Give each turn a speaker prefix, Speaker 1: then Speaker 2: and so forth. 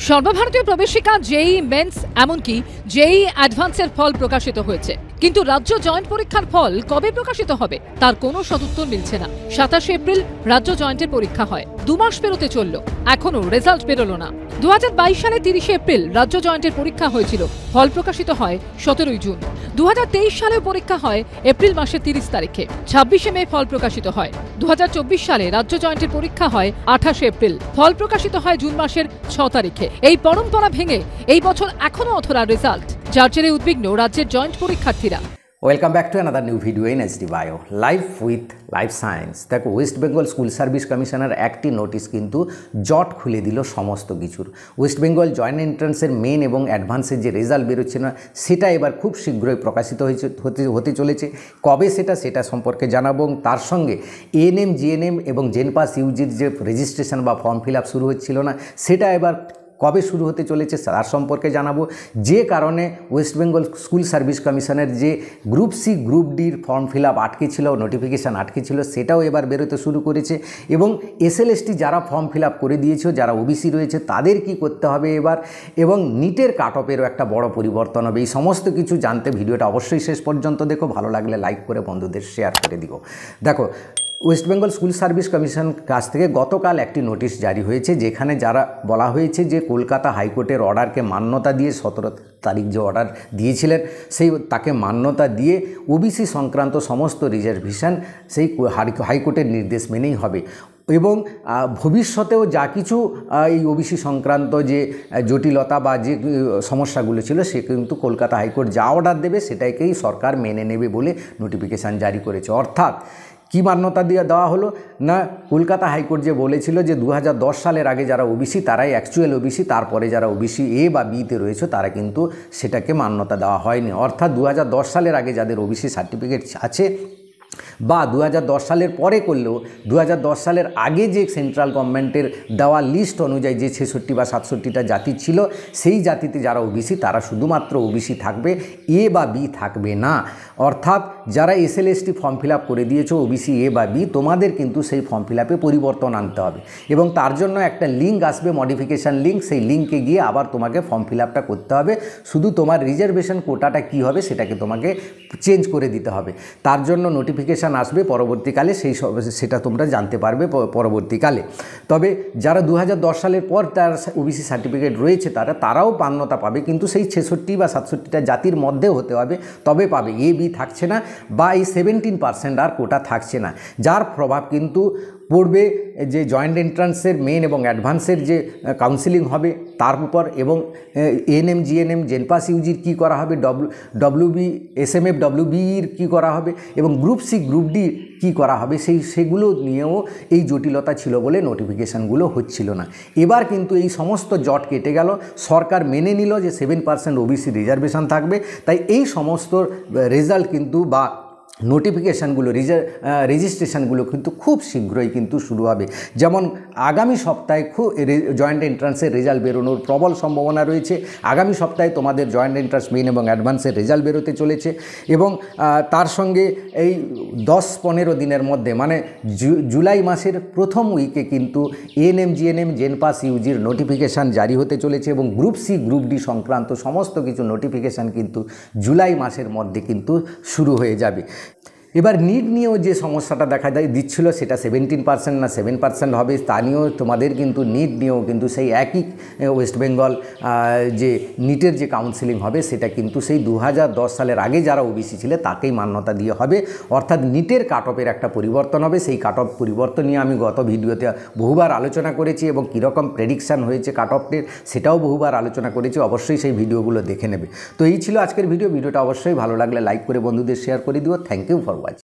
Speaker 1: সর্বভারতীয় প্রবেশিকা JEE men's এমনকি জেইই অ্যাডভান্সের ফল প্রকাশিত হয়েছে, কিন্তু রাজ্য জয়েন্ট পরীক্ষার ফল কবে প্রকাশিত হবে তার কোনো সদুত্তর মিলছে না। 27 এপ্রিল রাজ্য জয়েন্টের পরীক্ষা হয়, 2 মাস পেরোতে চলল, এখনো রেজাল্ট বেরোলো না। 2022 সালে 30 এপ্রিল রাজ্য জয়েন্টের পরীক্ষা হয়েছিল, ফল প্রকাশিত হয় 17 জুন। 2023 সালেও পরীক্ষা হয় এপ্রিল মাসের 30 তারিখে, 26 মে ফল প্রকাশিত হয়। 2024 সালে রাজ্য জয়েন্টের পরীক্ষা হয় 28 এপ্রিল, ফল প্রকাশিত হয় জুন মাসের 6 তারিখে। এই পরম্পরা ভেঙে এই বছর এখনো অধরা রেজাল্ট, যার জেরে উদ্বিগ্ন রাজ্যের জয়েন্ট পরীক্ষার্থীরা।
Speaker 2: Welcome back to another new video in SD bio life with life science. দেখো, ওয়েস্ট বেঙ্গল স্কুল সার্ভিস কমিশনের একটি নোটিশ কিন্তু জট খুলে দিল সমস্ত কিছুর। ওয়েস্ট বেঙ্গল জয়েন্ট এন্ট্রান্সের মেন এবং অ্যাডভান্সের যে রেজাল্ট বেরোচ্ছে না, সেটা এবার খুব শীঘ্রই প্রকাশিত হতে চলেছে। কবে সেটা সম্পর্কে জানাবো। তার সঙ্গে এএনএম, জিএনএম এবং জেনপাস ইউজির যে রেজিস্ট্রেশন বা ফর্ম ফিল আপ শুরু হচ্ছিল না, সেটা এবার কবে শুরু হতে চলেছে তার সম্পর্কে জানাবো। যে কারণে ওয়েস্ট বেঙ্গল স্কুল সার্ভিস কমিশনের যে গ্রুপ সি গ্রুপ ডির ফর্ম ফিল আপ আটকে ছিল, নোটিফিকেশান আটকে ছিল, সেটাও এবার বেরোতে শুরু করেছে। এবং এসএলএসটি যারা ফর্ম ফিল আপ করে দিয়েছে, যারা ওবিসি রয়েছে, তাদের কি করতে হবে এবার, এবং নিটের কাট অফেরও একটা বড় পরিবর্তন হবে। এই সমস্ত কিছু জানতে ভিডিওটা অবশ্যই শেষ পর্যন্ত দেখো, ভালো লাগলে লাইক করে বন্ধুদের শেয়ার করে দিও। দেখো, West Bengal school service commission কাছ থেকে গতকাল একটি নোটিশ জারি হয়েছে, যেখানে যারা বলা হয়েছে যে কলকাতা হাইকোর্টের অর্ডারকে মান্যতা দিয়ে 17 তারিখ যে অর্ডার দিয়েছিলেন, সেই তাকে মান্যতা দিয়ে ওবিসি সংক্রান্ত সমস্ত রিজার্ভেশন সেই হাইকোর্টের নির্দেশ মেনেই হবে। এবং ভবিষ্যতেও যা কিছু এই ওবিসি সংক্রান্ত যে জটিলতা বা যে সমস্যাগুলো ছিল, সে কিন্তু কলকাতা হাইকোর্ট যা অর্ডার দেবে সেটাকেই সরকার মেনে নেবে বলে নোটিফিকেশান জারি করেছে। অর্থাৎ কি মান্যতা দেওয়া হলো না, কলকাতা হাইকোর্ট যে বলেছিল যে 2010 সালের আগে যারা ওবিসি তারাই অ্যাকচুয়াল ওবিসি, তারপরে যারা ওবিসি এ বা বিতে রয়েছে তারা কিন্তু সেটাকে মান্যতা দেওয়া হয়নি। অর্থাৎ 2010 সালের আগে যাদের ওবিসি সার্টিফিকেট আছে বা 2010 সালের পরে করলেও 2010 সালের আগে যে সেন্ট্রাল গভর্নমেন্টের দেওয়া লিস্ট অনুযায়ী যে 66 বা 67টা জাতি ছিল, সেই জাতিতে যারা ওবিসি তারা শুধুমাত্র ওবিসি থাকবে, এ বা বি থাকবে না। অর্থাৎ যারা এসএলএসটি ফর্ম ফিল আপ করে দিয়েছো ওবিসি এ বা বি, তোমাদের কিন্তু সেই ফর্ম ফিল আপে পরিবর্তন আনতে হবে এবং তার জন্য একটা লিঙ্ক আসবে, মডিফিকেশান লিঙ্ক। সেই লিঙ্কে গিয়ে আবার তোমাকে ফর্ম ফিল আপটা করতে হবে। শুধু তোমার রিজার্ভেশন কোটাটা কী হবে সেটাকে তোমাকে চেঞ্জ করে দিতে হবে। তার জন্য নোটিফিকেশান আসবে পরবর্তীকালে, সেটা তোমরা জানতে পারবে পরবর্তীকালে। তবে যারা 2010 সালের পর তার ওবিসি সার্টিফিকেট রয়েছে তারাও মান্যতা পাবে, কিন্তু সেই 66 বা 67টা জাতির মধ্যে হতে হবে, তবে পাবে। এ বি থাকছে না, বা এই 17% আর কোটা থাকছে না, যার প্রভাব কিন্তু পড়বে যে জয়েন্ট এন্ট্রান্সের মেন এবং অ্যাডভান্সের যে কাউন্সিলিং হবে তার উপর, এবং এএনএম, জিএনএম, জেনপাস ইউজির কী করা হবে, ডব্লিউবি, এসএমএফ, ডব্লিউবির কী করা হবে, এবং গ্রুপ সি গ্রুপ ডি কী করা হবে, সেগুলো নিয়েও এই জটিলতা ছিল বলে নোটিফিকেশানগুলো হচ্ছিল না। এবার কিন্তু এই সমস্ত জট কেটে গেল, সরকার মেনে নিল যে 7% ওবিসি রিজার্ভেশন থাকবে। তাই এই সমস্ত রেজাল্ট কিন্তু বা নোটিফিকেশানগুলো, রেজিস্ট্রেশনগুলো কিন্তু খুব শীঘ্রই কিন্তু শুরু হবে। যেমন আগামী সপ্তাহে জয়েন্ট এন্ট্রান্সের রেজাল্ট বেরোনোর প্রবল সম্ভাবনা রয়েছে। আগামী সপ্তাহে তোমাদের জয়েন্ট এন্ট্রান্স মেন এবং অ্যাডভান্সের রেজাল্ট বেরোতে চলেছে, এবং তার সঙ্গে এই 10-15 দিনের মধ্যে, মানে জুলাই মাসের প্রথম উইকে কিন্তু এএনএম, জিএনএম, জেনপাস ইউজির নোটিফিকেশান জারি হতে চলেছে, এবং গ্রুপ সি গ্রুপ ডি সংক্রান্ত সমস্ত কিছু নোটিফিকেশান কিন্তু জুলাই মাসের মধ্যে কিন্তু শুরু হয়ে যাবে। এবার নিট নিয়েও যে সমস্যাটা দেখা দিচ্ছিল, সেটা 17% না 7% হবে, তা নিয়েও তোমাদের কিন্তু নিট নিয়েও কিন্তু সেই একই ওয়েস্ট বেঙ্গল যে নিটের যে কাউন্সিলিং হবে, সেটা কিন্তু সেই 2010 সালের আগে যারা ওবিসি ছিল তাকেই মান্যতা দিয়ে হবে। অর্থাৎ নিটের কাট অফের একটা পরিবর্তন হবে। সেই কাট অফ পরিবর্তন নিয়ে আমি গত ভিডিওতে বহুবার আলোচনা করেছি, এবং কীরকম প্রেডিকশান হয়েছে কাট অফের সেটাও বহুবার আলোচনা করেছি। অবশ্যই সেই ভিডিওগুলো দেখে নেবে। তো এই ছিল আজকের ভিডিওটা অবশ্যই ভালো লাগলে লাইক করে বন্ধুদের শেয়ার করে দিও। Thank you for